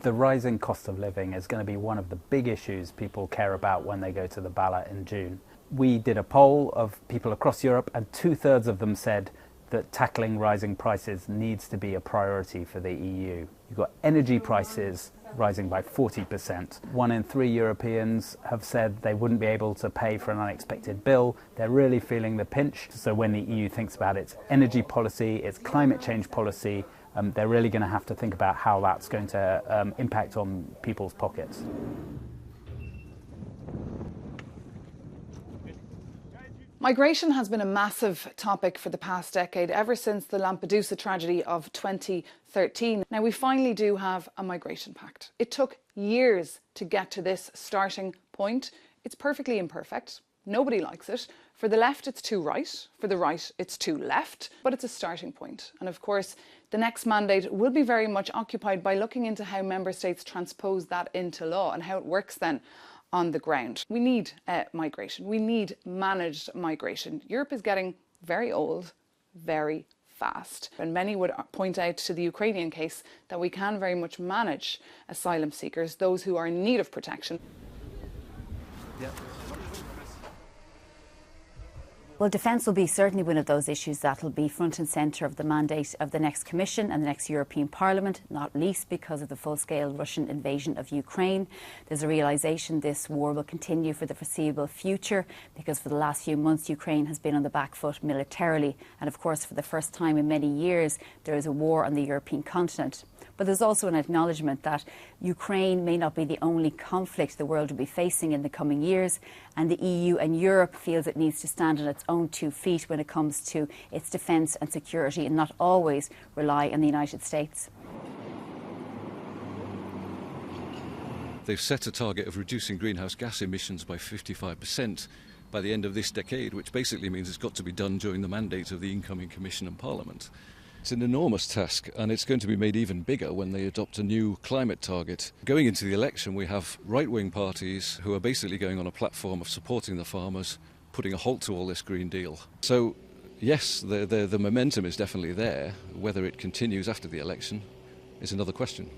The rising cost of living is going to be one of the big issues people care about when they go to the ballot in June. We did a poll of people across Europe, and 2/3 of them said that tackling rising prices needs to be a priority for the EU. You've got energy prices rising by 40%. 1 in 3 Europeans have said they wouldn't be able to pay for an unexpected bill. They're really feeling the pinch. So when the EU thinks about its energy policy, its climate change policy, they're really going to have to think about how that's going to impact on people's pockets. Migration has been a massive topic for the past decade, ever since the Lampedusa tragedy of 2013. Now, we finally do have a migration pact. It took years to get to this starting point. It's perfectly imperfect. Nobody likes it. For the left, it's too right. For the right, it's too left. But it's a starting point. And of course, the next mandate will be very much occupied by looking into how member states transpose that into law and how it works then on the ground. We need migration. We need managed migration. Europe is getting very old, very fast. And many would point out to the Ukrainian case that we can very much manage asylum seekers, those who are in need of protection. Yeah. Well, defence will be certainly one of those issues that will be front and centre of the mandate of the next Commission and the next European Parliament, not least because of the full-scale Russian invasion of Ukraine. There's a realisation this war will continue for the foreseeable future because for the last few months Ukraine has been on the back foot militarily, and of course for the first time in many years there is a war on the European continent. But there's also an acknowledgement that Ukraine may not be the only conflict the world will be facing in the coming years, and the EU and Europe feels it needs to stand on its own 2 feet when it comes to its defence and security and not always rely on the United States. They've set a target of reducing greenhouse gas emissions by 55% by the end of this decade, which basically means it's got to be done during the mandate of the incoming Commission and Parliament. It's an enormous task, and it's going to be made even bigger when they adopt a new climate target. Going into the election, we have right-wing parties who are basically going on a platform of supporting the farmers, putting a halt to all this Green Deal. So, yes, the momentum is definitely there. Whether it continues after the election is another question.